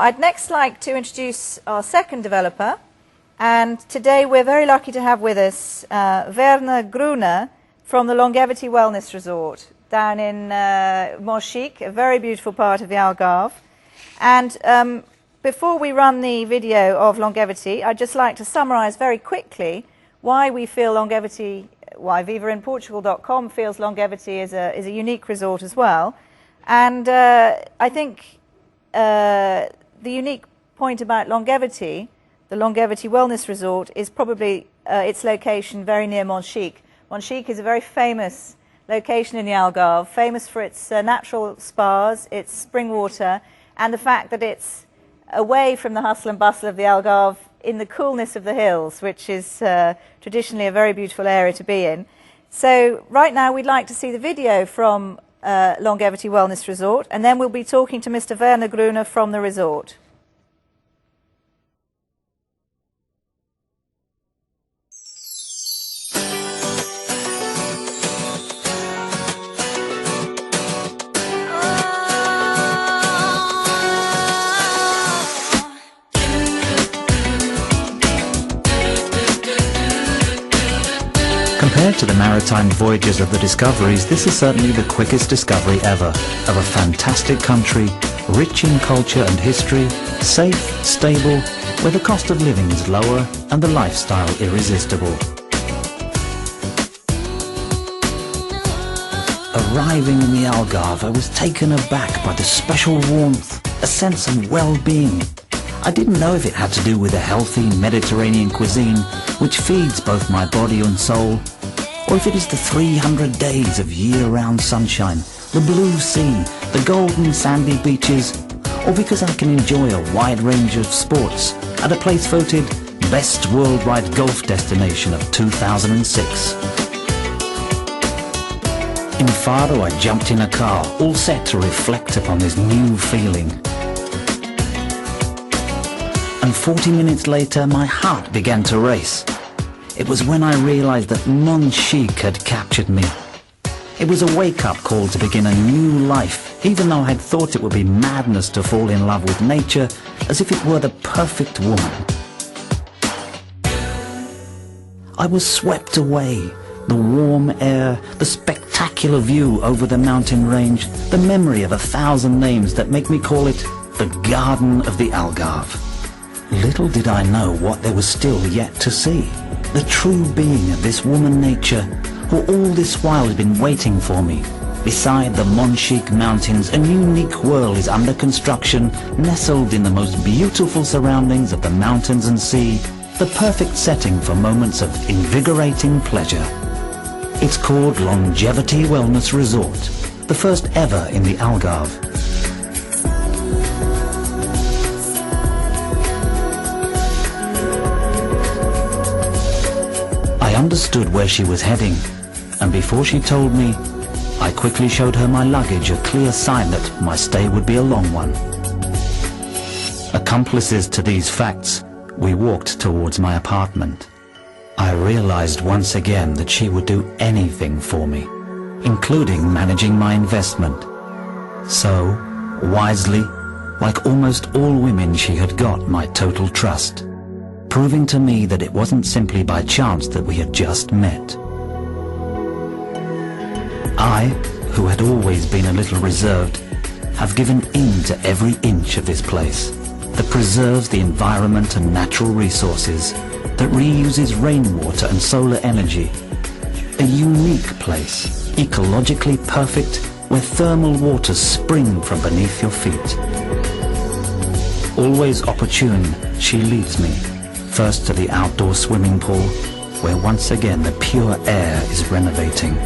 I'd next like to introduce our second developer, and today we're very lucky to have with us Werner Gruner from the Longevity Wellness Resort down in MONCHIQUE, a very beautiful part of the Algarve. And before we run the video of longevity, I'd just like to summarize very quickly why we feel longevity, why vivainportugal.com feels longevity is a unique resort as well. And I think the unique point about longevity, the Longevity Wellness Resort, is probably its location very near MONCHIQUE. MONCHIQUE is a very famous location in the Algarve, famous for its natural spas, its spring water, and the fact that it's away from the hustle and bustle of the Algarve in the coolness of the hills, which is traditionally a very beautiful area to be in. So right now we'd like to see the video from Longevity Wellness Resort, and then we'll be talking to Mr. Werner Gruner from the resort. Compared to the maritime voyages of the Discoveries, this is certainly the quickest discovery ever of a fantastic country, rich in culture and history, safe, stable, where the cost of living is lower and the lifestyle irresistible. Arriving in the Algarve, I was taken aback by the special warmth, a sense of well-being. I didn't know if it had to do with a healthy Mediterranean cuisine which feeds both my body and soul, or if it is the 300 days of year-round sunshine, the blue sea, the golden sandy beaches, or because I can enjoy a wide range of sports at a place voted Best Worldwide Golf Destination of 2006. In Faro, I jumped in a car, all set to reflect upon this new feeling. And 40 minutes later, my heart began to race. It was when I realized that MONCHIQUE had captured me. It was a wake-up call to begin a new life, even though I had thought it would be madness to fall in love with nature as if it were the perfect woman. I was swept away. The warm air, the spectacular view over the mountain range, the memory of 1,000 names that make me call it the Garden of the Algarve. Little did I know what there was still yet to see. The true being of this woman nature, who all this while has been waiting for me. Beside the MONCHIQUE mountains, a unique world is under construction, nestled in the most beautiful surroundings of the mountains and sea, the perfect setting for moments of invigorating pleasure. It's called Longevity Wellness Resort, the first ever in the Algarve. I understood where she was heading, and before she told me, I quickly showed her my luggage, a clear sign that my stay would be a long one. Accomplices to these facts, we walked towards my apartment. I realized once again that she would do anything for me, including managing my investment. So, wisely, like almost all women, she had got my total trust, proving to me that it wasn't simply by chance that we had just met. I, who had always been a little reserved, have given in to every inch of this place that preserves the environment and natural resources, that reuses rainwater and solar energy. A unique place, ecologically perfect, where thermal waters spring from beneath your feet. Always opportune, she leads me, first to the outdoor swimming pool, where once again the pure air is renovating.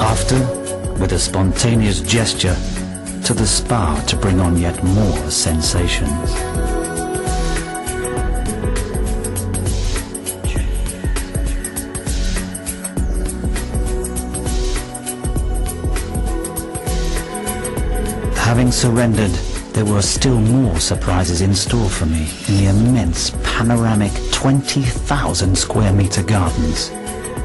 After, with a spontaneous gesture, to the spa to bring on yet more sensations. Having surrendered, there were still more surprises in store for me in the immense panoramic 20,000 square meter gardens.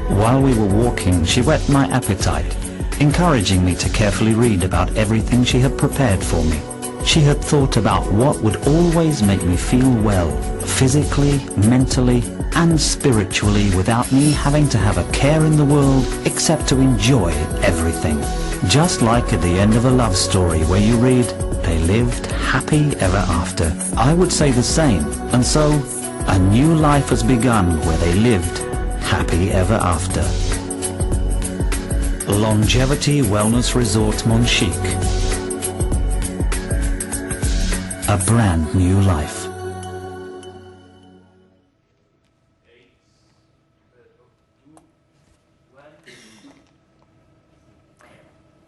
While we were walking, she whet my appetite, encouraging me to carefully read about everything she had prepared for me. She had thought about what would always make me feel well, physically, mentally, and spiritually, without me having to have a care in the world except to enjoy everything. Just like at the end of a love story where you read, "They lived happy ever after." I would say the same, and so a new life has begun where they lived happy ever after. Longevity Wellness Resort MONCHIQUE. A brand new life.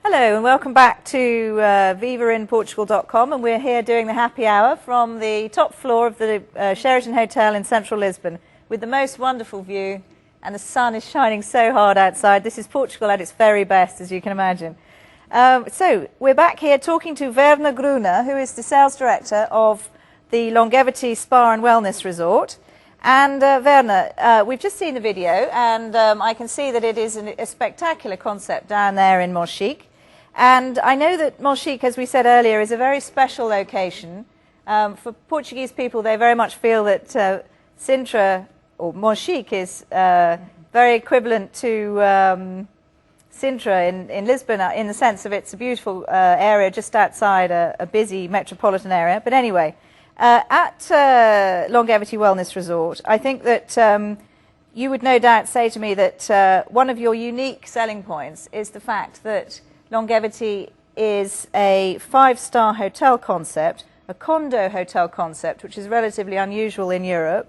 Hello and welcome back to vivainportugal.com, and we're here doing the happy hour from the top floor of the Sheraton Hotel in central Lisbon with the most wonderful view, and the sun is shining so hard outside. This is Portugal at its very best, as you can imagine. So we're back here talking to Werner Gruner, who is the sales director of the Longevity Spa and Wellness Resort. And Werner, we've just seen the video, and I can see that it is a spectacular concept down there in MONCHIQUE. And I know that MONCHIQUE, as we said earlier, is a very special location. For Portuguese people, they very much feel that Sintra, or MONCHIQUE, is very equivalent to Sintra in Lisbon, in the sense of it's a beautiful area just outside a busy metropolitan area. But anyway, at Longevity Wellness Resort, I think that you would no doubt say to me that one of your unique selling points is the fact that Longevity is a 5-star hotel concept, a condo hotel concept, which is relatively unusual in Europe,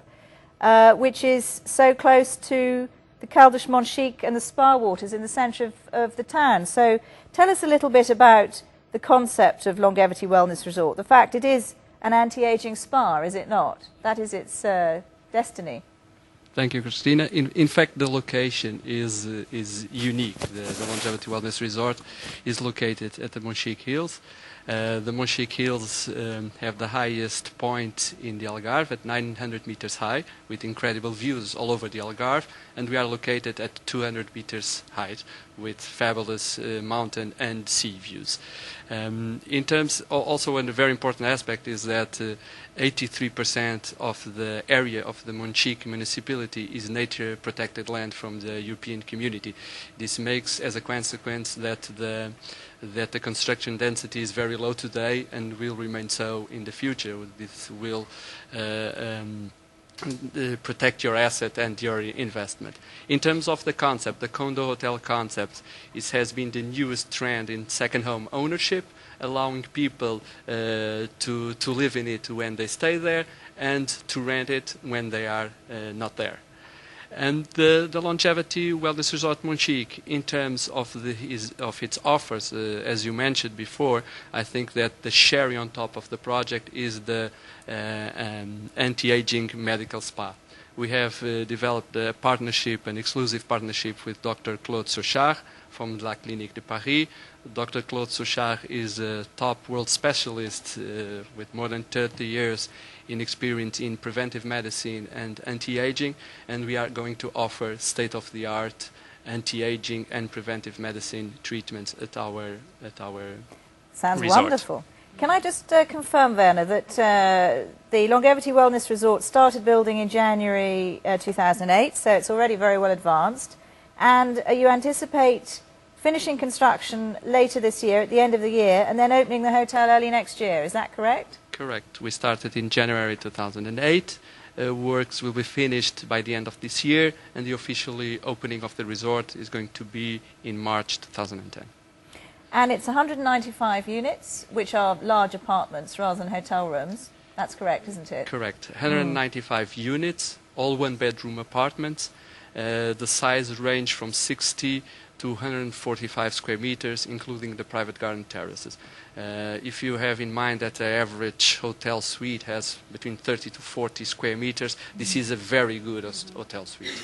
which is so close to the Caldas MONCHIQUE and the spa waters in the centre of the town. So tell us a little bit about the concept of Longevity Wellness Resort. The fact it is an anti-aging spa, is it not? That is its destiny. Thank you, Christina. In fact, the location is unique. The Longevity Wellness Resort is located at the MONCHIQUE Hills. The MONCHIQUE Hills have the highest point in the Algarve at 900 meters high, with incredible views all over the Algarve, and we are located at 200 meters height with fabulous mountain and sea views. In terms, also a very important aspect is that 83% of the area of the MONCHIQUE municipality is nature protected land from the European community. This makes as a consequence that the construction density is very low today and will remain so in the future. This will protect your asset and your investment. In terms of the concept, the condo hotel concept, it has been the newest trend in second home ownership, allowing people to live in it when they stay there and to rent it when they are not there. And the Longevity Wellness Resort MONCHIQUE, in terms of its offers, as you mentioned before, I think that the cherry on top of the project is the anti-aging medical spa. We have developed a partnership, an exclusive partnership with Dr. Claude Souchard from La Clinique de Paris. Dr. Claude Souchard is a top world specialist with more than 30 years in experience in preventive medicine and anti-aging, and we are going to offer state-of-the-art anti-aging and preventive medicine treatments at our Sounds resort. Wonderful. Can I just confirm, Werner, that the Longevity Wellness Resort started building in January 2008, so it's already very well advanced, and you anticipate finishing construction later this year, at the end of the year, and then opening the hotel early next year. Is that correct? Correct. We started in January 2008. Works will be finished by the end of this year, and the officially opening of the resort is going to be in March 2010. And it's 195 units, which are large apartments rather than hotel rooms. That's correct, isn't it? Correct. 195 units, all one-bedroom apartments. The size range from 60 to 145 square meters, including the private garden terraces. If you have in mind that the average hotel suite has between 30 to 40 square meters, this is a very good hotel suite.